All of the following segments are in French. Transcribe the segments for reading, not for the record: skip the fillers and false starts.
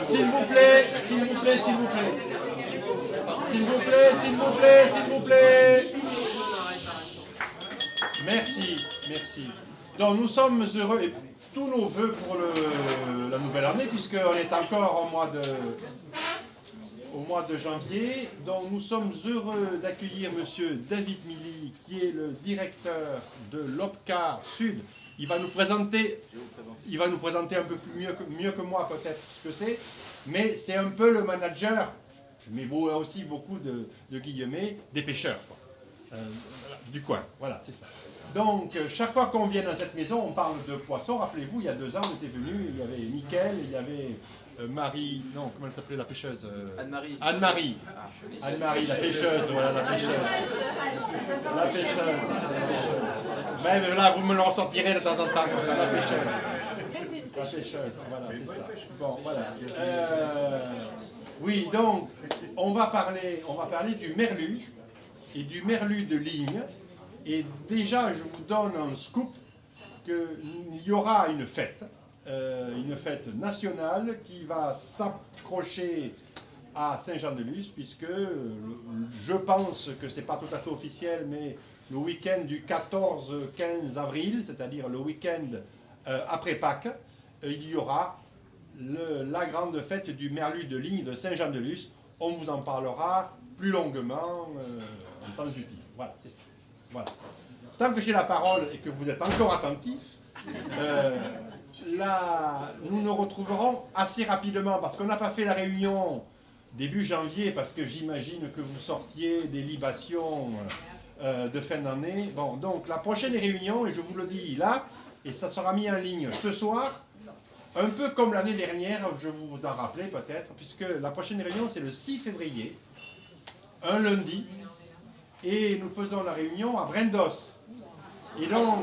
S'il vous plaît, s'il vous plaît, s'il vous plaît. S'il vous plaît, s'il vous plaît, s'il vous plaît. Merci, merci. Donc nous sommes heureux, et tous nos voeux pour la nouvelle année, puisqu'on est encore au mois de janvier. Donc nous sommes heureux d'accueillir Monsieur David Milly, qui est le directeur de l'OPCA Sud. Il va nous présenter un peu mieux que moi peut-être ce que c'est, mais c'est un peu le manager, je mets aussi beaucoup de guillemets, des pêcheurs, quoi. Du coin, voilà, c'est ça. Donc, chaque fois qu'on vient dans cette maison, on parle de poissons. Rappelez-vous, il y a 2 ans, on était venus, il y avait Mickaël, il y avait Marie, non, comment elle s'appelait, la pêcheuse Anne-Marie. Anne-Marie. Anne-Marie, la pêcheuse, voilà, la pêcheuse. La pêcheuse. Même là, vous me le ressortirez de temps en temps, comme ça, la pêcheuse. La pêcheuse, voilà, c'est ça. Bon, voilà. Oui, donc, on va parler du merlu et du merlu de ligne. Et déjà, je vous donne un scoop qu'il y aura une fête nationale qui va s'accrocher à Saint-Jean-de-Luz, puisque je pense que ce n'est pas tout à fait officiel, mais le week-end du 14-15 avril, c'est-à-dire le week-end après Pâques, il y aura la grande fête du merlu de ligne de Saint-Jean-de-Luz. On vous en parlera plus longuement en temps utile. Voilà, c'est ça. Voilà. Tant que j'ai la parole et que vous êtes encore attentifs, nous nous retrouverons assez rapidement parce qu'on n'a pas fait la réunion début janvier parce que j'imagine que vous sortiez des libations de fin d'année. Bon, donc la prochaine réunion, et je vous le dis là, et ça sera mis en ligne ce soir, un peu comme l'année dernière, je vous en rappelais peut-être, puisque la prochaine réunion c'est le 6 février, un lundi. Et nous faisons la réunion à Brendos. Et donc,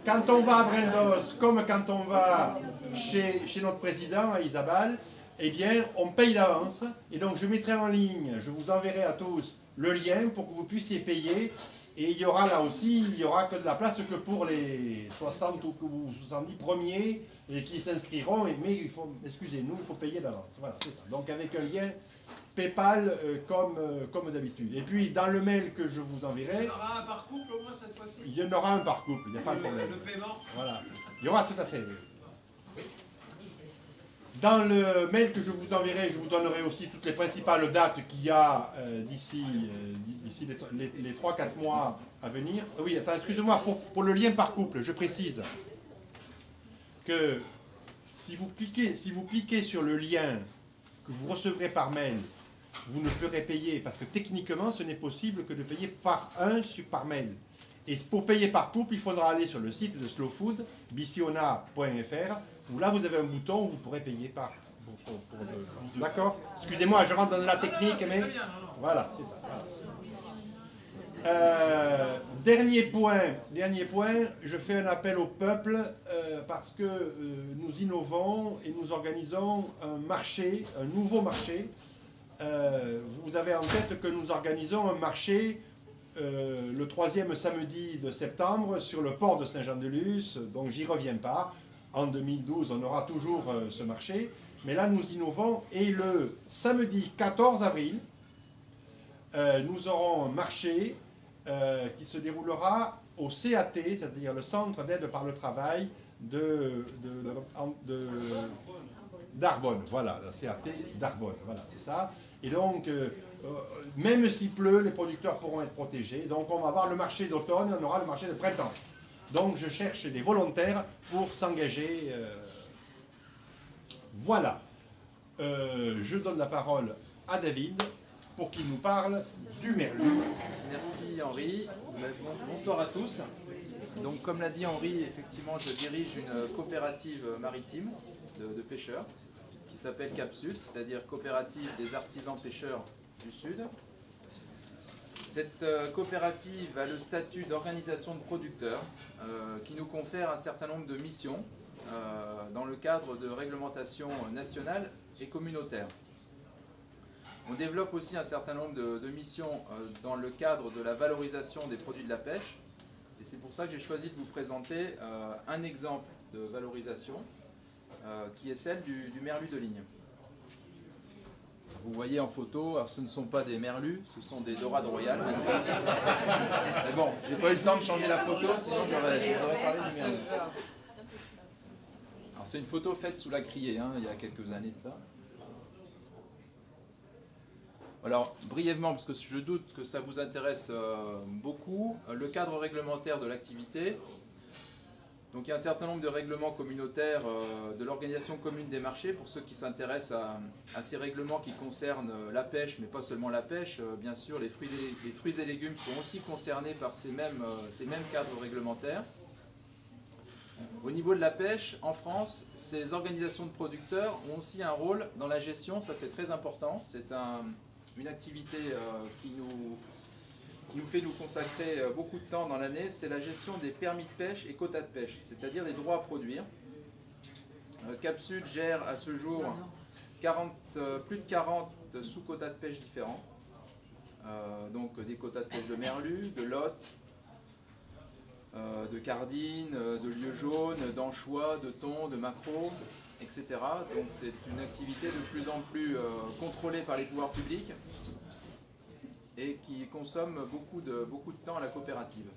quand on va à Brendos, comme quand on va chez notre président, à Isabelle, eh bien, on paye d'avance. Et donc, je mettrai en ligne, je vous enverrai à tous le lien pour que vous puissiez payer. Et il y aura là aussi, il n'y aura que de la place que pour les 60 ou 70 premiers qui s'inscriront. Mais il faut, excusez-nous, il faut payer d'avance. Voilà, c'est ça. Donc, avec un lien PayPal comme d'habitude. Et puis dans le mail que je vous enverrai... Il y en aura un par couple au moins cette fois-ci. Il y en aura un par couple, il n'y a pas de problème. Le paiement. Voilà. Il y aura tout à fait. Oui. Dans le mail que je vous enverrai, je vous donnerai aussi toutes les principales dates qu'il y a d'ici les 3-4 mois à venir. Oui, attends, excusez-moi, pour le lien par couple, je précise que si vous cliquez sur le lien que vous recevrez par mail, vous ne pourrez payer, parce que techniquement, ce n'est possible que de payer par mail. Et pour payer par couple, il faudra aller sur le site de Slow Food, bissiona.fr, où là, vous avez un bouton où vous pourrez payer par... D'accord? Excusez-moi, je rentre dans la technique, mais... Voilà, c'est ça. Voilà. Dernier point, je fais un appel au peuple parce que nous innovons et nous organisons un nouveau marché. Vous avez en tête que nous organisons un marché le 3e samedi de septembre sur le port de Saint-Jean-de-Luz, donc j'y reviens pas. En 2012, on aura toujours ce marché, mais là nous innovons et le samedi 14 avril, nous aurons un marché qui se déroulera au CAT, c'est-à-dire le Centre d'aide par le travail d'Arbonne. Voilà, le CAT d'Arbonne, voilà, c'est ça. Et donc, même s'il pleut, les producteurs pourront être protégés. Donc, on va avoir le marché d'automne, on aura le marché de printemps. Donc, je cherche des volontaires pour s'engager. Voilà. Je donne la parole à David pour qu'il nous parle du merlu. Merci Henri. Bonsoir à tous. Donc comme l'a dit Henri, effectivement je dirige une coopérative maritime de pêcheurs qui s'appelle Cap Sud, c'est-à-dire coopérative des artisans pêcheurs du Sud. Cette coopérative a le statut d'organisation de producteurs qui nous confère un certain nombre de missions dans le cadre de réglementations nationales et communautaires. On développe aussi un certain nombre de missions dans le cadre de la valorisation des produits de la pêche. Et c'est pour ça que j'ai choisi de vous présenter un exemple de valorisation qui est celle du merlu de ligne. Vous voyez en photo, alors ce ne sont pas des merlus, ce sont des dorades royales, magnifiques. Mais bon, j'ai pas eu le temps de changer la photo, sinon j'aurais parlé du merlu. Alors c'est une photo faite sous la criée, hein, il y a quelques années de ça. Alors brièvement, parce que je doute que ça vous intéresse beaucoup, le cadre réglementaire de l'activité. Donc il y a un certain nombre de règlements communautaires de l'Organisation commune des marchés pour ceux qui s'intéressent à ces règlements qui concernent la pêche, mais pas seulement la pêche. Bien sûr, les fruits et légumes sont aussi concernés par ces mêmes cadres réglementaires. Au niveau de la pêche, en France, ces organisations de producteurs ont aussi un rôle dans la gestion, ça c'est très important. C'est une activité qui nous fait nous consacrer beaucoup de temps dans l'année, c'est la gestion des permis de pêche et quotas de pêche, c'est-à-dire des droits à produire. Cap Sud gère à ce jour plus de 40 sous-quotas de pêche différents. Donc des quotas de pêche de merlu, de lotte, de cardine, de lieu jaune, d'anchois, de thon, de maquereau, etc. Donc c'est une activité de plus en plus contrôlée par les pouvoirs publics et qui consomme beaucoup de temps à la coopérative.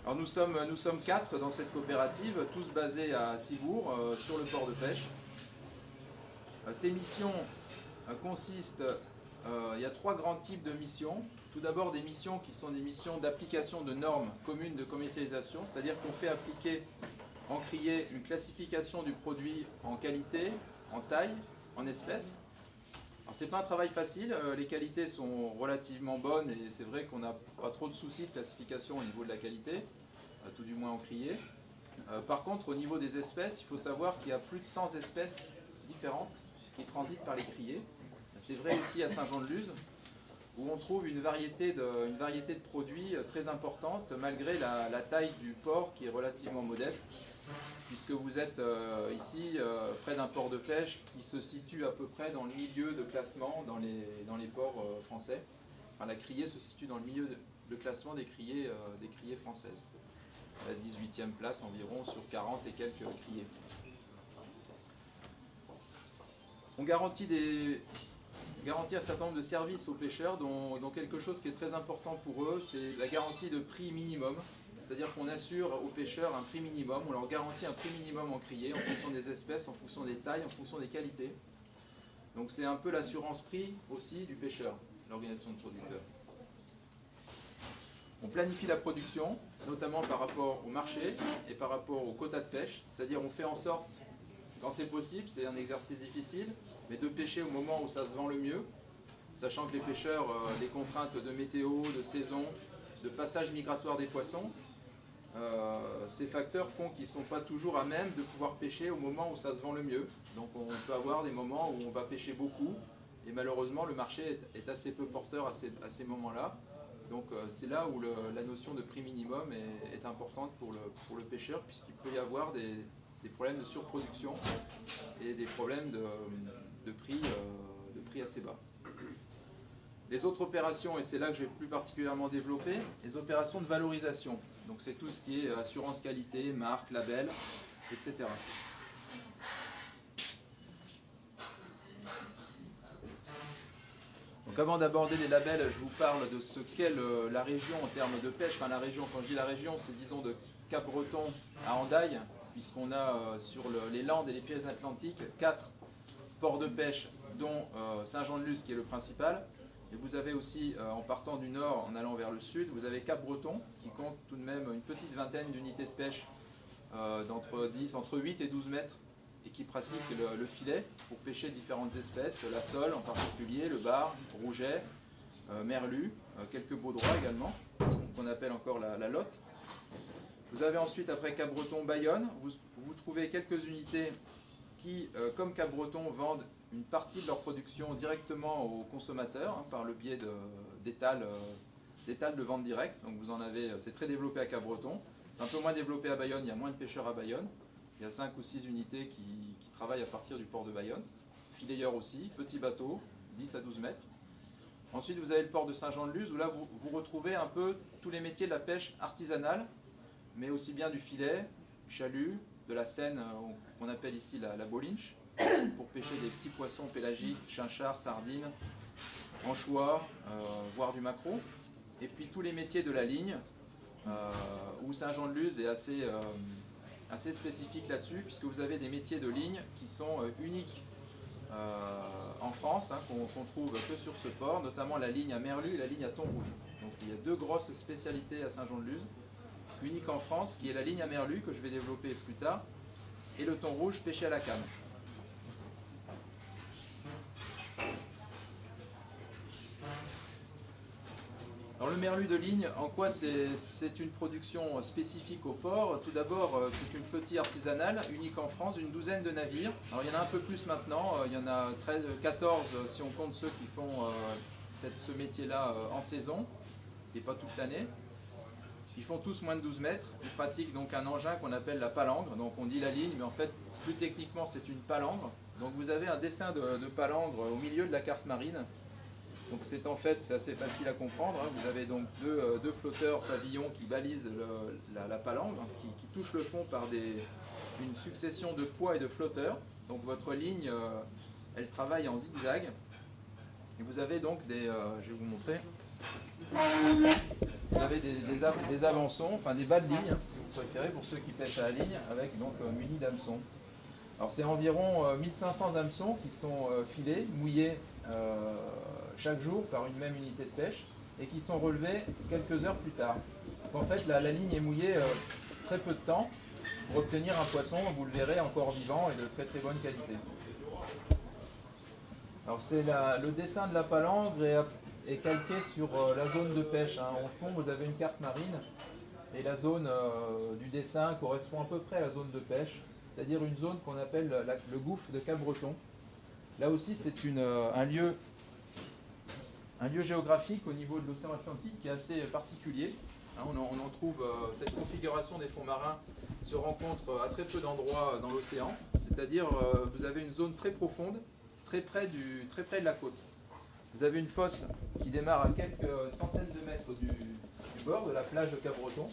Alors nous sommes 4 dans cette coopérative, tous basés à Cibourg, sur le port de pêche. Ces missions consistent, il y a 3 grands types de missions. Tout d'abord des missions qui sont des missions d'application de normes communes de commercialisation, c'est-à-dire qu'on fait appliquer en criée une classification du produit en qualité, en taille, en espèces. Alors c'est pas un travail facile, les qualités sont relativement bonnes et c'est vrai qu'on n'a pas trop de soucis de classification au niveau de la qualité, tout du moins en criée. Par contre au niveau des espèces, il faut savoir qu'il y a plus de 100 espèces différentes qui transitent par les criées. C'est vrai aussi à Saint-Jean-de-Luz, où on trouve une variété de produits très importante malgré la taille du port qui est relativement modeste, puisque vous êtes ici près d'un port de pêche qui se situe à peu près dans le milieu de classement dans les ports français. Enfin, la criée se situe dans le milieu de classement des criées françaises, à la 18e place environ sur 40 et quelques criées. On garantit un certain nombre de services aux pêcheurs, dont quelque chose qui est très important pour eux, c'est la garantie de prix minimum. C'est-à-dire qu'on assure aux pêcheurs un prix minimum, on leur garantit un prix minimum en criée, en fonction des espèces, en fonction des tailles, en fonction des qualités. Donc c'est un peu l'assurance prix aussi du pêcheur, l'organisation de producteurs. On planifie la production, notamment par rapport au marché et par rapport aux quotas de pêche, c'est-à-dire on fait en sorte, quand c'est possible, c'est un exercice difficile, mais de pêcher au moment où ça se vend le mieux, sachant que les pêcheurs, les contraintes de météo, de saison, de passage migratoire des poissons, ces facteurs font qu'ils ne sont pas toujours à même de pouvoir pêcher au moment où ça se vend le mieux. Donc on peut avoir des moments où on va pêcher beaucoup et malheureusement le marché est assez peu porteur à ces moments-là. Donc c'est là où la notion de prix minimum est importante pour le pêcheur, puisqu'il peut y avoir des problèmes de surproduction et des problèmes de prix assez bas. Les autres opérations, et c'est là que je vais plus particulièrement développer, les opérations de valorisation. Donc c'est tout ce qui est assurance qualité, marque, label, etc. Donc avant d'aborder les labels, je vous parle de ce qu'est la région en termes de pêche. Enfin la région, quand je dis la région, c'est disons de Cap-Breton à Hendaye, puisqu'on a sur les Landes et les Pyrénées-Atlantiques 4 ports de pêche, dont Saint-Jean-de-Luz qui est le principal. Et vous avez aussi, en partant du nord, en allant vers le sud, vous avez Cap-Breton, qui compte tout de même une petite vingtaine d'unités de pêche entre 8 et 12 mètres, et qui pratique le filet pour pêcher différentes espèces, la sole en particulier, le bar, rouget, merlu, quelques baudrois également, qu'on appelle encore la lotte. Vous avez ensuite, après Cap-Breton, Bayonne. Vous trouvez quelques unités qui, comme Cap-Breton, vendent une partie de leur production directement aux consommateurs, par le biais d'étals de vente directe. Donc vous en avez, c'est très développé à Cap-Breton. C'est un peu moins développé à Bayonne, il y a moins de pêcheurs à Bayonne. Il y a 5 ou 6 unités qui travaillent à partir du port de Bayonne. Filayeurs aussi, petits bateaux, 10 à 12 mètres. Ensuite, vous avez le port de Saint-Jean-de-Luz, où là, vous retrouvez un peu tous les métiers de la pêche artisanale, mais aussi bien du filet, du chalut, de la Seine, qu'on appelle ici la bolinche, pour pêcher des petits poissons pélagiques, chinchards, sardines, anchois, voire du maquereau. Et puis tous les métiers de la ligne, où Saint-Jean-de-Luz est assez spécifique là-dessus, puisque vous avez des métiers de ligne qui sont uniques en France, hein, qu'on trouve que sur ce port, notamment la ligne à Merlu et la ligne à Thon Rouge. Donc il y a deux grosses spécialités à Saint-Jean-de-Luz, unique en France, qui est la ligne à Merlu, que je vais développer plus tard, et le thon rouge pêché à la canne. Alors le merlu de ligne, en quoi c'est une production spécifique au port? Tout d'abord, c'est une flottille artisanale, unique en France, d'une douzaine de navires. Alors il y en a un peu plus maintenant, il y en a 14 si on compte ceux qui font ce métier-là en saison, et pas toute l'année. Ils font tous moins de 12 mètres, ils pratiquent donc un engin qu'on appelle la palangre, donc on dit la ligne, mais en fait plus techniquement c'est une palangre. Donc vous avez un dessin de palangre au milieu de la carte marine. Donc c'est assez facile à comprendre, hein. Vous avez donc deux flotteurs pavillons qui balisent la palangre, hein, qui touchent le fond par une succession de poids et de flotteurs. Donc votre ligne, elle travaille en zigzag. Et vous avez donc je vais vous montrer, vous avez des avançons, enfin des bas de ligne, hein, si vous préférez, pour ceux qui pêchent à la ligne, avec donc munis d'hameçons. Alors c'est environ 1500 hameçons qui sont filés, mouillés chaque jour par une même unité de pêche et qui sont relevés quelques heures plus tard. Donc en fait la ligne est mouillée très peu de temps pour obtenir un poisson, vous le verrez, encore vivant et de très très bonne qualité. Alors c'est le dessin de la palangre est calqué sur la zone de pêche, hein. Au fond vous avez une carte marine et la zone du dessin correspond à peu près à la zone de pêche, c'est-à-dire une zone qu'on appelle le gouffre de Cap-Breton. Là aussi c'est un lieu géographique au niveau de l'océan Atlantique qui est assez particulier. Hein, on en trouve, cette configuration des fonds marins se rencontre à très peu d'endroits dans l'océan, c'est-à-dire vous avez une zone très profonde, très près de la côte. Vous avez une fosse qui démarre à quelques centaines de mètres du bord de la plage de Cap-Breton.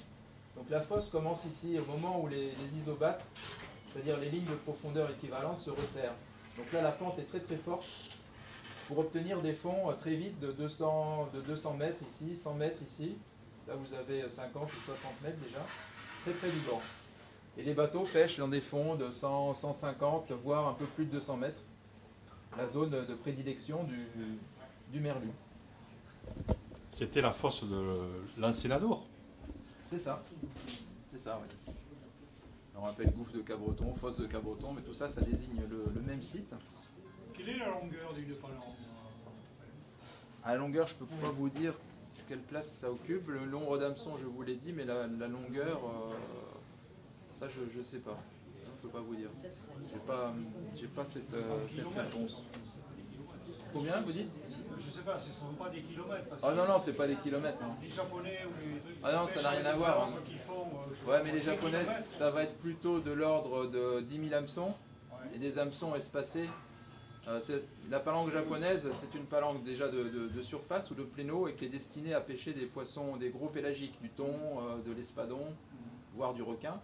Donc la fosse commence ici au moment où les isobates, c'est-à-dire les lignes de profondeur équivalentes, se resserrent. Donc là la pente est très très forte pour obtenir des fonds très vite de 200 mètres ici, 100 mètres ici. Là vous avez 50 ou 60 mètres déjà, très près du bord. Et les bateaux pêchent dans des fonds de 100, 150, voire un peu plus de 200 mètres. La zone de prédilection du merlu. C'était la fosse de l'Encenador. C'est ça, oui. On appelle gouffre de Cap-Breton, fosse de Cap-Breton, mais tout ça, ça désigne le même site. Quelle est la longueur d'une palangre? À la longueur, je ne peux pas vous dire quelle place ça occupe. Le nombre d'hameçons, je vous l'ai dit, mais la longueur, ça, je ne sais pas. Je ne peux pas vous dire. J'ai pas cette réponse. Combien vous dites? Je sais pas, ce ne sont pas des kilomètres. Ah non, c'est pas des kilomètres. Non. Les Japonais ou les trucs. Ah non, ça n'a rien à voir. Hein. Ouais, mais les Japonais, kilomètres. ça va être plutôt de l'ordre de 10 000 hameçons et des hameçons espacés. La palangre japonaise, c'est une palangre déjà de surface ou de plein eau et qui est destinée à pêcher des poissons, des gros pélagiques, du thon, de l'espadon, voire du requin.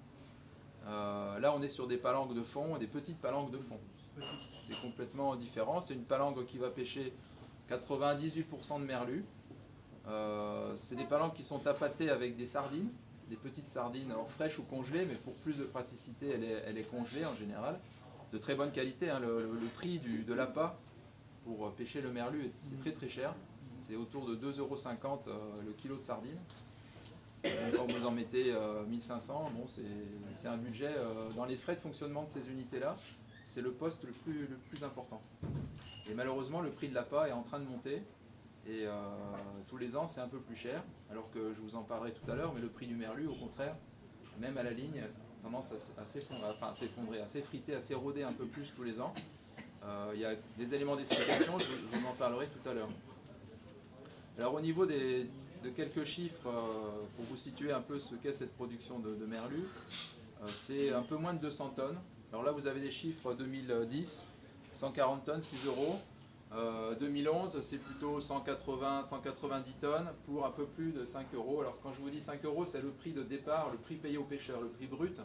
Là, on est sur des palangres de fond et des petites palangres de fond. C'est complètement différent. C'est une palangre qui va pêcher 98% de merlu. C'est des palangres qui sont appâtées avec des sardines, des petites sardines, alors fraîches ou congelées, mais pour plus de praticité, elle est congelée en général. De très bonne qualité, hein. Le prix de l'appât pour pêcher le merlu, c'est très très cher. C'est autour de 2,50 € le kilo de sardines. Quand vous en mettez 1500, bon, c'est un budget. Dans les frais de fonctionnement de ces unités-là, c'est le poste le plus important. Et malheureusement, le prix de l'appât est en train de monter. Et tous les ans, c'est un peu plus cher. Alors que je vous en parlerai tout à l'heure, mais le prix du merlu, au contraire, même à la ligne, tendance à s'effondrer, à s'effriter, à s'éroder un peu plus tous les ans. Il y a des éléments d'explication, je vous en parlerai tout à l'heure. Alors au niveau de quelques chiffres, pour vous situer un peu ce qu'est cette production de merlu, c'est un peu moins de 200 tonnes. Alors là vous avez des chiffres 2010, 140 tonnes, 6 €. 2011 c'est plutôt 180, 190 tonnes pour un peu plus de 5 €. Alors quand je vous dis 5 €, c'est le prix de départ, le prix payé aux pêcheurs, le prix brut.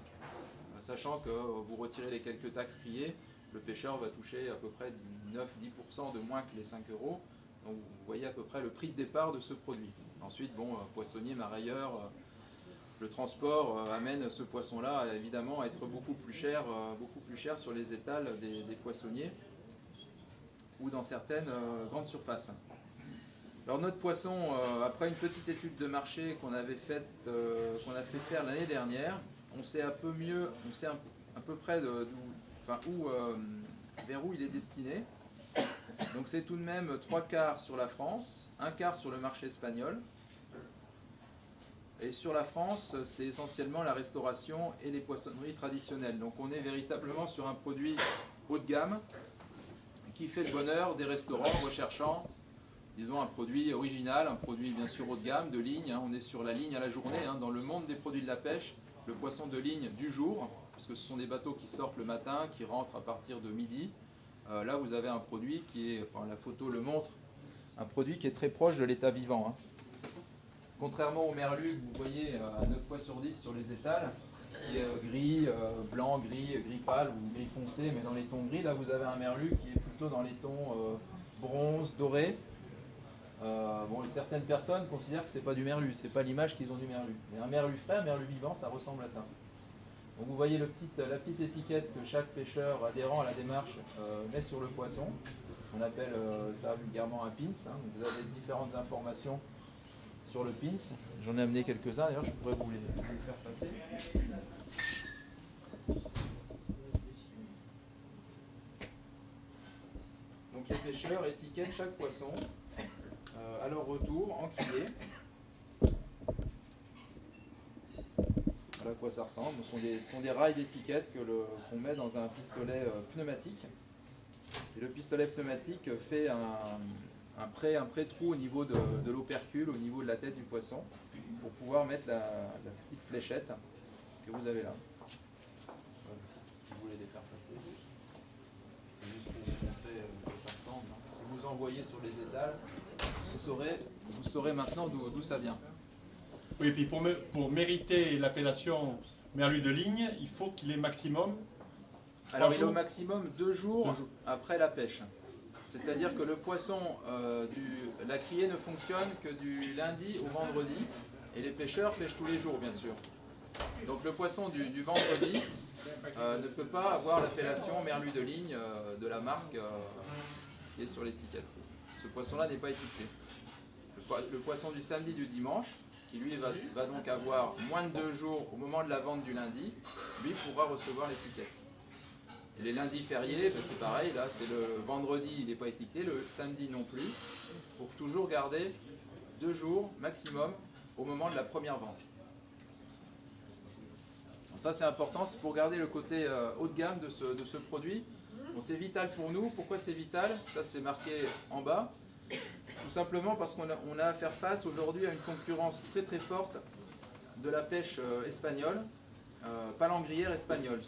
sachant que vous retirez les quelques taxes criées, le pêcheur va toucher à peu près 9-10% de moins que les 5 euros. Donc vous voyez à peu près le prix de départ de ce produit. Ensuite, bon, poissonnier, marailleur, le transport amène ce poisson-là évidemment à être beaucoup plus cher sur les étals des poissonniers ou dans certaines grandes surfaces. Alors notre poisson, après une petite étude de marché qu'on a fait faire l'année dernière, on sait à peu près vers où il est destiné. Donc c'est tout de même 3/4 sur la France, 1/4 sur le marché espagnol. Et sur la France, c'est essentiellement la restauration et les poissonneries traditionnelles. Donc on est véritablement sur un produit haut de gamme qui fait le bonheur des restaurants recherchant, disons, un produit original, un produit bien sûr haut de gamme, de ligne. Hein. On est sur la ligne à la journée. Hein. Dans le monde des produits de la pêche, le poisson de ligne du jour, parce que ce sont des bateaux qui sortent le matin, qui rentrent à partir de midi. Là, vous avez un produit qui est, enfin la photo le montre, un produit qui est très proche de l'état vivant. Hein. Contrairement au merlu que vous voyez à 9 fois sur 10 sur les étals, qui est gris, blanc, gris pâle ou gris foncé, mais dans les tons gris, là vous avez un merlu qui est plutôt dans les tons bronze, doré. Certaines personnes considèrent que c'est pas du merlu, c'est pas l'image qu'ils ont du merlu. Mais un merlu frais, un merlu vivant, ça ressemble à ça. Donc vous voyez la petite étiquette que chaque pêcheur adhérent à la démarche met sur le poisson. On appelle ça vulgairement un pins. Hein. Vous avez différentes informations sur le pins. J'en ai amené quelques-uns, d'ailleurs je pourrais vous les faire passer. Donc les pêcheurs étiquettent chaque poisson à leur retour en criée. Voilà à quoi ça ressemble. Ce sont des rails d'étiquette qu'on met dans un pistolet pneumatique. Et le pistolet pneumatique fait un pré-trou au niveau de l'opercule, au niveau de la tête du poisson, pour pouvoir mettre la petite fléchette que vous avez là. Voilà, si vous voulez les faire passer. C'est juste pour vous montrer à quoi ça ressemble. Si vous envoyez sur les étals, vous saurez maintenant d'où ça vient. Oui, et puis pour mériter l'appellation merlu de ligne, il faut qu'il ait maximum. Alors il est au maximum 2 jours après la pêche. C'est-à-dire que le poisson, la criée ne fonctionne que du lundi au vendredi, et les pêcheurs pêchent tous les jours bien sûr. Donc le poisson du vendredi ne peut pas avoir l'appellation merlu de ligne de la marque qui est sur l'étiquette. Ce poisson-là n'est pas étiqueté. Le poisson du samedi, du dimanche, qui lui va donc avoir moins de 2 jours au moment de la vente du lundi, lui pourra recevoir l'étiquette. Et les lundis fériés, ben c'est pareil, là c'est le vendredi, il n'est pas étiqueté, le samedi non plus, pour toujours garder 2 jours maximum au moment de la première vente. Alors ça c'est important, c'est pour garder le côté haut de gamme de ce produit. Bon, c'est vital pour nous. Pourquoi c'est vital? Ça c'est marqué en bas. Tout simplement parce qu'on a à faire face aujourd'hui à une concurrence très très forte de la pêche espagnole, palangrière espagnole.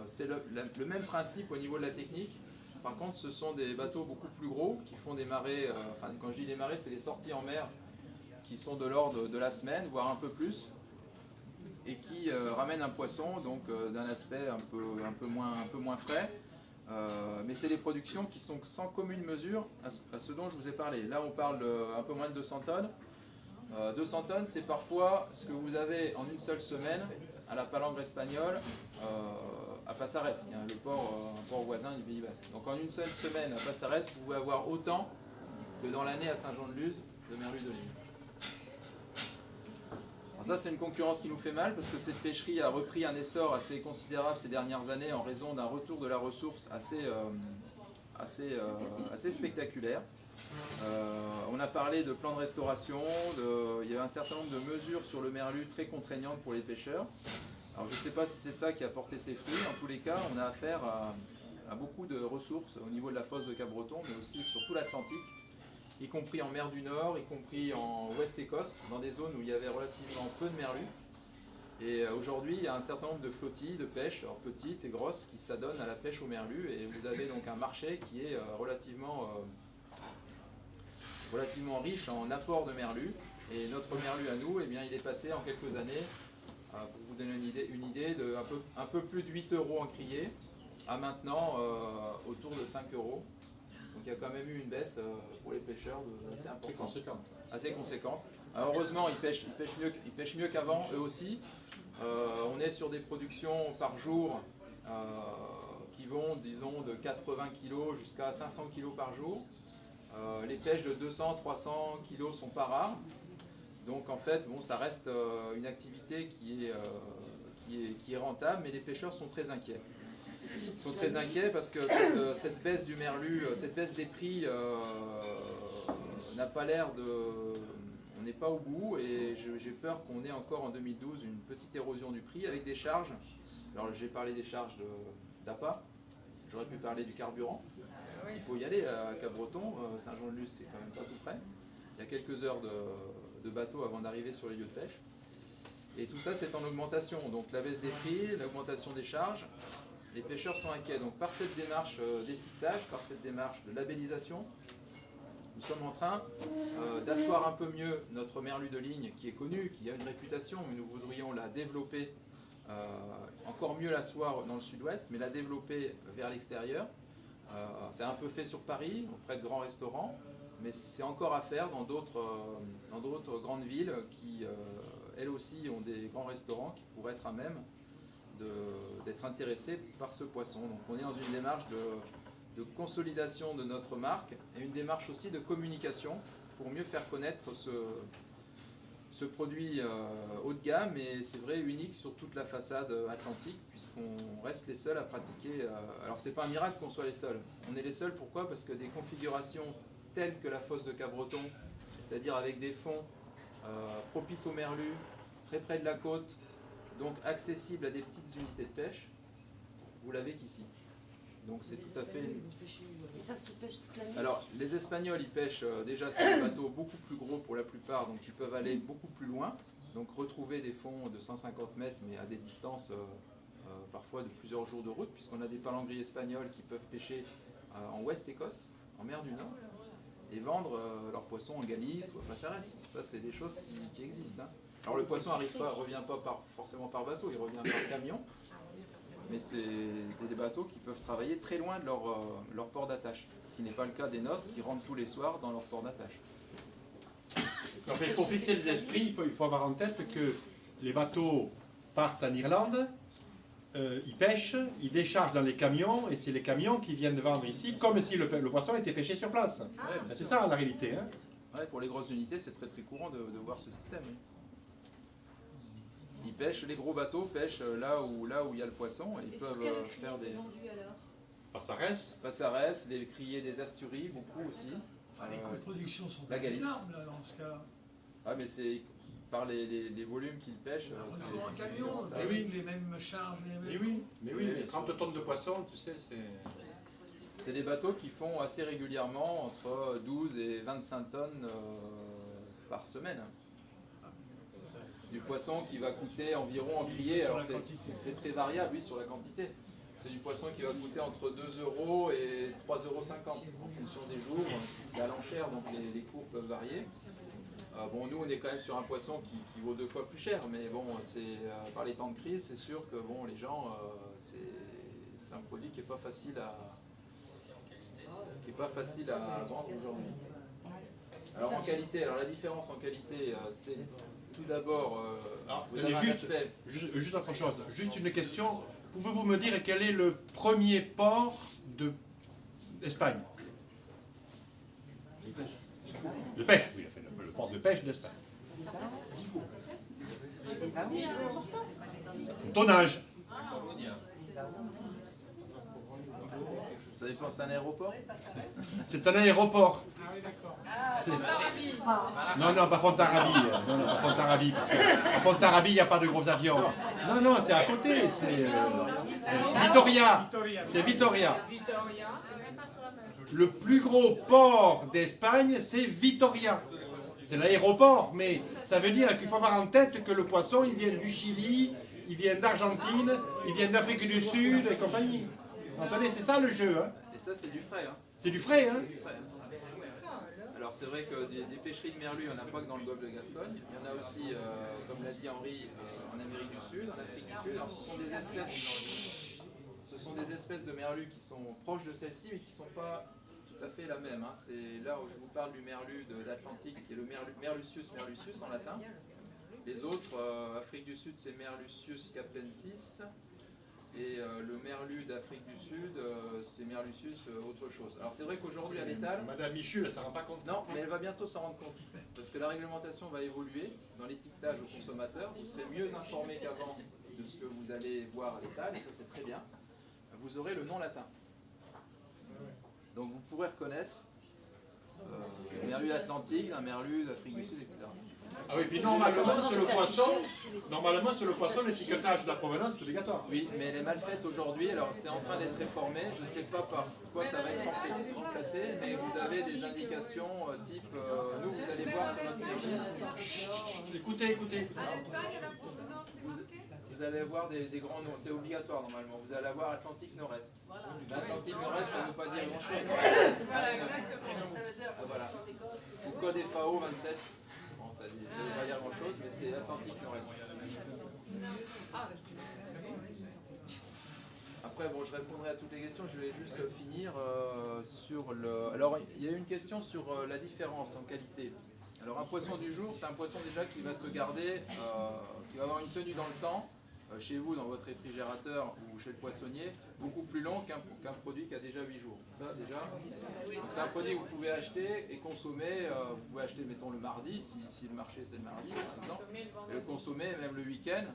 C'est le même principe au niveau de la technique. Par contre, ce sont des bateaux beaucoup plus gros qui font des marées, quand je dis des marées, c'est les sorties en mer qui sont de l'ordre de la semaine, voire un peu plus, et qui ramènent un poisson donc d'un aspect un peu moins frais. Mais c'est des productions qui sont sans commune mesure à ce dont je vous ai parlé. Là, on parle un peu moins de 200 tonnes. 200 tonnes, c'est parfois ce que vous avez en une seule semaine à la Palangre espagnole, à Passares, un port voisin du Pays Basque. Donc en une seule semaine à Passares, vous pouvez avoir autant que dans l'année à Saint-Jean-de-Luz de merlu de ligne. Alors ça, c'est une concurrence qui nous fait mal parce que cette pêcherie a repris un essor assez considérable ces dernières années en raison d'un retour de la ressource assez spectaculaire. On a parlé de plans de restauration, il y a un certain nombre de mesures sur le merlu très contraignantes pour les pêcheurs. Alors je ne sais pas si c'est ça qui a porté ses fruits, en tous les cas on a affaire à beaucoup de ressources au niveau de la fosse de Cap-Breton, mais aussi sur tout l'Atlantique, y compris en mer du Nord, y compris en Ouest-Écosse, dans des zones où il y avait relativement peu de merlu. Et aujourd'hui, il y a un certain nombre de flottilles de pêche, alors petites et grosses, qui s'adonnent à la pêche au merlu, et vous avez donc un marché qui est relativement riche en apport de merlu. Et notre merlu à nous, eh bien, il est passé en quelques années Pour vous donner une idée de un peu plus de 8 euros en criée à maintenant autour de 5 euros. Donc il y a quand même eu une baisse pour les pêcheurs assez importante. Assez conséquente. Alors, heureusement, ils pêchent mieux qu'avant, eux aussi. On est sur des productions par jour qui vont, disons, de 80 kg jusqu'à 500 kg par jour. Les pêches de 200, 300 kg sont pas rares. Donc en fait, bon, ça reste une activité qui est rentable, mais les pêcheurs sont très inquiets. Ils sont très inquiets parce que cette baisse du merlu, cette baisse des prix n'a pas l'air de... On n'est pas au bout et j'ai peur qu'on ait encore en 2012 une petite érosion du prix avec des charges. Alors j'ai parlé des charges d'appât, j'aurais pu parler du carburant. Il faut y aller à Cap-Breton, Saint-Jean-de-Luz c'est quand même pas tout près. Il y a quelques heures de bateau avant d'arriver sur les lieux de pêche. Et tout ça c'est en augmentation, donc la baisse des prix, l'augmentation des charges. Les pêcheurs sont inquiets, donc par cette démarche d'étiquetage, par cette démarche de labellisation, nous sommes en train d'asseoir un peu mieux notre merlu de ligne qui est connu, qui a une réputation, mais nous voudrions la développer, encore mieux l'asseoir dans le sud-ouest, mais la développer vers l'extérieur. C'est un peu fait sur Paris, auprès de grands restaurants, mais c'est encore à faire dans d'autres grandes villes qui, elles aussi, ont des grands restaurants qui pourraient être à même d'être intéressés par ce poisson. Donc on est dans une démarche de consolidation de notre marque et une démarche aussi de communication pour mieux faire connaître ce produit haut de gamme et c'est vrai unique sur toute la façade atlantique puisqu'on reste les seuls à pratiquer. Alors c'est pas un miracle qu'on soit les seuls. On est les seuls pourquoi? Parce que des configurations telles que la fosse de Cap-Breton, c'est-à-dire avec des fonds propices au merlu, très près de la côte, donc accessibles à des petites unités de pêche, vous l'avez qu'ici. Donc c'est tout à fait... Et ça se pêche toute l'année? Alors les Espagnols ils pêchent déjà sur des bateaux beaucoup plus gros pour la plupart, donc ils peuvent aller beaucoup plus loin, donc retrouver des fonds de 150 mètres mais à des distances parfois de plusieurs jours de route, puisqu'on a des palangriers espagnols qui peuvent pêcher en Ouest-Écosse, en mer du Nord, et vendre leurs poissons en Galice ou à Passares. Ça c'est des choses qui existent. Hein. Alors le poisson ne revient pas forcément par bateau, il revient par camion. Mais c'est des bateaux qui peuvent travailler très loin de leur port d'attache, ce qui n'est pas le cas des nôtres qui rentrent tous les soirs dans leur port d'attache. Pour fixer les esprits, il faut avoir en tête que les bateaux partent en Irlande, ils pêchent, ils déchargent dans les camions, et c'est les camions qui viennent vendre ici, comme si le poisson était pêché sur place. C'est ça la réalité. Hein. Ouais, pour les grosses unités, c'est très très courant de voir ce système. Oui. Ils pêchent, les gros bateaux pêchent là où il y a le poisson et ils peuvent faire des... Passares, les criers des Asturies, beaucoup aussi. Enfin, les coûts de production sont la Galice. énormes là, dans ce cas. Ah mais c'est par les volumes qu'ils pêchent. On trouve un camion Mais avec oui. les mêmes charges. Les mêmes... Mais oui, mais 30 tonnes de poissons, tu sais, c'est... C'est des bateaux qui font assez régulièrement entre 12 et 25 tonnes par semaine. Du poisson qui va coûter environ en criée, alors c'est très variable oui, sur la quantité. C'est du poisson qui va coûter entre 2 € et 3,50 € en fonction des jours. C'est à l'enchère, donc les cours peuvent varier. Bon, nous on est quand même sur un poisson qui vaut 2 fois plus cher, mais bon, c'est par les temps de crise, c'est sûr que bon, les gens, c'est un produit qui n'est pas facile à vendre aujourd'hui. Alors en qualité, alors la différence en qualité, c'est tout d'abord, juste autre chose, juste une question. Pouvez-vous me dire quel est le premier port d'Espagne? De pêche, oui, le port de pêche d'Espagne. Tonnage. Ça dépend, c'est un aéroport? C'est un aéroport. Ah, Non, pas Fontarabie. Non, pas Fontarabie, parce qu'à Fontarabie, il n'y a pas de gros avions. Non, c'est à côté. C'est Vitoria. C'est Vitoria. Le plus gros port d'Espagne, c'est Vitoria. C'est l'aéroport, mais ça veut dire qu'il faut avoir en tête que le poisson, il vient du Chili, il vient d'Argentine, il vient d'Afrique du Sud et compagnie. Entendez, c'est ça le jeu. Hein. Et ça, c'est du frais. Hein. C'est du frais, hein. Alors c'est vrai que des pêcheries de merlu, il n'y en a pas que dans le golfe de Gascogne. Il y en a aussi, comme l'a dit Henri, en Amérique du Sud, en Afrique du Sud. Alors, ce sont des espèces de merlu qui sont proches de celles-ci, mais qui ne sont pas tout à fait la même. Hein. C'est là où je vous parle du merlu de l'Atlantique, qui est le Merluccius merluccius en latin. Les autres, Afrique du Sud, c'est Merluccius capensis. Et le merlu d'Afrique du Sud, c'est Merluccius autre chose. Alors c'est vrai qu'aujourd'hui à l'étal... Madame Michu, elle ne s'en rend pas compte. Non, mais elle va bientôt s'en rendre compte. Parce que la réglementation va évoluer dans l'étiquetage aux consommateurs. Vous serez mieux informé qu'avant de ce que vous allez voir à l'étal, et ça c'est très bien. Vous aurez le nom latin. Donc vous pourrez reconnaître un merlu atlantique, un merlu d'Afrique du Sud, etc. Ah oui, puis normalement sur le poisson, l'étiquetage de la provenance est obligatoire. Oui, mais elle est mal faite aujourd'hui, alors c'est en train d'être réformé, je ne sais pas par quoi ça va être remplacé, mais vous avez des indications type, nous vous allez voir sur notre menu. Écoutez. En Espagne, la provenance est marquée. Vous allez avoir des grands noms, c'est obligatoire normalement, vous allez avoir Atlantique Nord-Est. Voilà. Atlantique Nord-Est, ça ne veut pas dire grand-chose. Voilà, exactement. Ça veut dire Voilà. Ou code FAO 27. Bon, ça ne veut pas dire grand-chose, mais c'est Atlantique Nord-Est. Après, bon, je répondrai à toutes les questions, je vais juste finir sur le... Alors, il y a une question sur la différence en qualité. Alors, un poisson du jour, c'est un poisson déjà qui va se garder, qui va avoir une tenue dans le temps, chez vous, dans votre réfrigérateur ou chez le poissonnier, beaucoup plus long qu'un produit qui a déjà 8 jours. Ça, déjà, c'est un produit que vous pouvez acheter et consommer. Vous pouvez acheter, mettons, le mardi, si le marché c'est le mardi, par exemple, et le consommer même le week-end,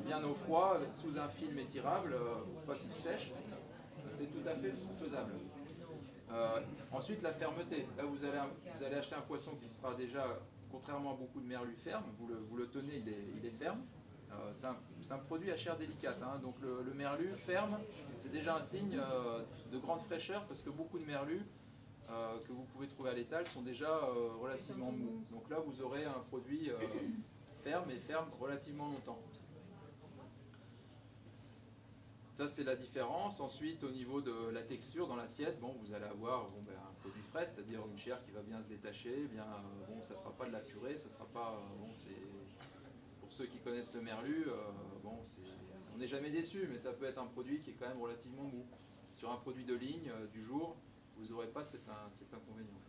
bien au froid, sous un film étirable, pour pas qu'il sèche. C'est tout à fait faisable. Ensuite, la fermeté. Là, vous allez acheter un poisson qui sera déjà, contrairement à beaucoup de merlus fermes, vous le tenez, il est ferme. C'est un produit à chair délicate, hein. Donc le merlu ferme, c'est déjà un signe de grande fraîcheur parce que beaucoup de merlus que vous pouvez trouver à l'étal sont déjà relativement mous. Donc là vous aurez un produit ferme et ferme relativement longtemps. Ça c'est la différence. Ensuite au niveau de la texture dans l'assiette, bon, vous allez avoir un produit frais, c'est-à-dire une chair qui va bien se détacher, ça ne sera pas de la purée, ça sera pas... Pour ceux qui connaissent le merlu, on n'est jamais déçu, mais ça peut être un produit qui est quand même relativement mou. Sur un produit de ligne du jour, vous n'aurez pas cet inconvénient.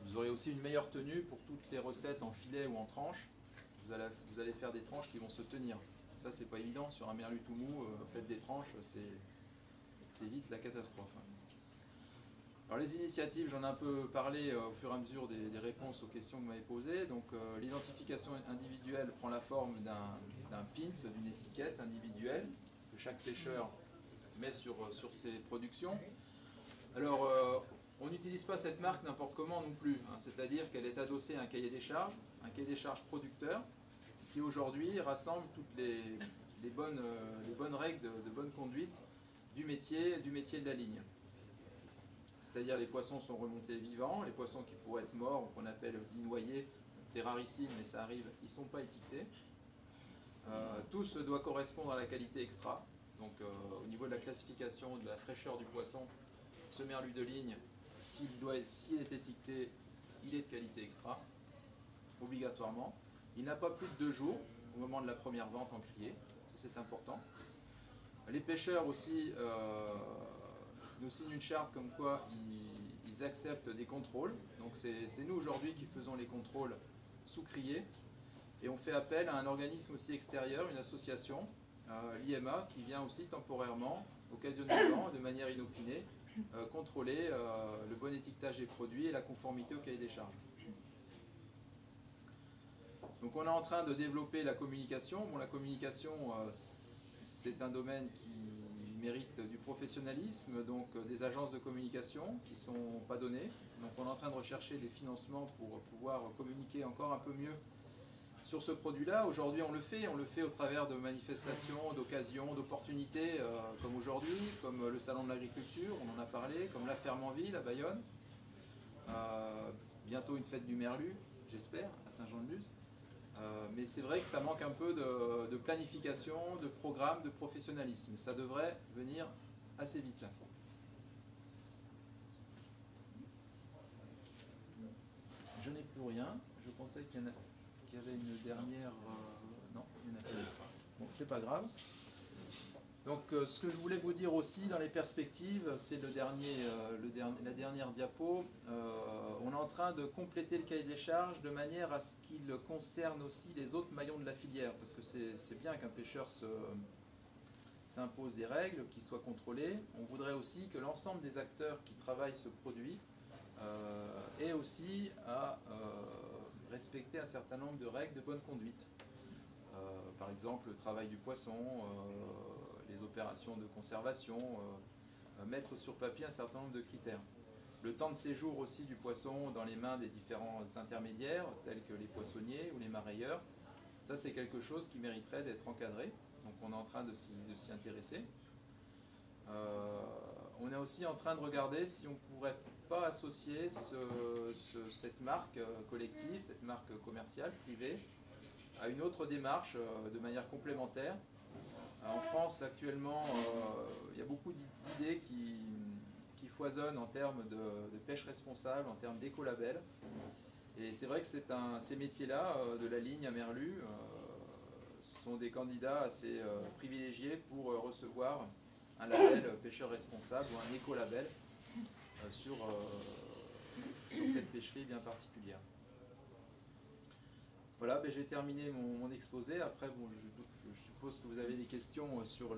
Vous aurez aussi une meilleure tenue pour toutes les recettes en filet ou en tranche. Vous allez faire des tranches qui vont se tenir. Ça, c'est pas évident. Sur un merlu tout mou, faites des tranches, c'est vite la catastrophe. Alors les initiatives, j'en ai un peu parlé au fur et à mesure des réponses aux questions que vous m'avez posées. Donc l'identification individuelle prend la forme d'un pins, d'une étiquette individuelle que chaque pêcheur met sur ses productions. Alors on n'utilise pas cette marque n'importe comment non plus, hein. C'est-à-dire qu'elle est adossée à un cahier des charges producteur, qui aujourd'hui rassemble toutes les bonnes règles de bonne conduite du métier de la ligne. C'est-à-dire les poissons sont remontés vivants, les poissons qui pourraient être morts, qu'on appelle dits noyés, c'est rarissime mais ça arrive, ils ne sont pas étiquetés. Tout se doit correspondre à la qualité extra. Donc au niveau de la classification, de la fraîcheur du poisson, ce merlu de ligne, s'il est étiqueté, il est de qualité extra, obligatoirement. Il n'a pas plus de 2 jours au moment de la première vente en criée, ça c'est important. Les pêcheurs aussi nous signent une charte comme quoi ils acceptent des contrôles. Donc c'est nous aujourd'hui qui faisons les contrôles sous criée. Et on fait appel à un organisme aussi extérieur, une association, l'IMA, qui vient aussi temporairement, occasionnellement, de manière inopinée, contrôler le bon étiquetage des produits et la conformité au cahier des charges. Donc on est en train de développer la communication. Bon, la communication, c'est un domaine qui mérite du professionnalisme, donc des agences de communication qui ne sont pas données. Donc on est en train de rechercher des financements pour pouvoir communiquer encore un peu mieux sur ce produit-là. Aujourd'hui on le fait au travers de manifestations, d'occasions, d'opportunités comme aujourd'hui, comme le Salon de l'Agriculture, on en a parlé, comme la Ferme en Ville à Bayonne, bientôt une fête du Merlu, j'espère, à Saint-Jean-de-Luz. Mais c'est vrai que ça manque un peu de planification, de programme, de professionnalisme. Ça devrait venir assez vite là. Je n'ai plus rien. Je pensais qu'il y avait une dernière... non, il n'y en a pas. Bon, c'est pas grave. Donc ce que je voulais vous dire aussi dans les perspectives, c'est la dernière diapo. On est en train de compléter le cahier des charges de manière à ce qu'il concerne aussi les autres maillons de la filière. Parce que c'est bien qu'un pêcheur s'impose des règles, qu'il soit contrôlé. On voudrait aussi que l'ensemble des acteurs qui travaillent ce produit aient aussi à respecter un certain nombre de règles de bonne conduite. Par exemple, le travail du poisson, les opérations de conservation, mettre sur papier un certain nombre de critères. Le temps de séjour aussi du poisson dans les mains des différents intermédiaires, tels que les poissonniers ou les marailleurs, ça c'est quelque chose qui mériterait d'être encadré. Donc on est en train de s'y intéresser. On est aussi en train de regarder si on ne pourrait pas associer cette marque collective, cette marque commerciale, privée, à une autre démarche de manière complémentaire. En France, actuellement, il y a beaucoup d'idées qui foisonnent en termes de pêche responsable, en termes d'écolabel. Et c'est vrai que ces métiers-là, de la ligne à Merlu, sont des candidats assez privilégiés pour recevoir un label pêcheur responsable ou un écolabel sur cette pêcherie bien particulière. Voilà, j'ai terminé mon exposé. Après, bon, je suppose que vous avez des questions sur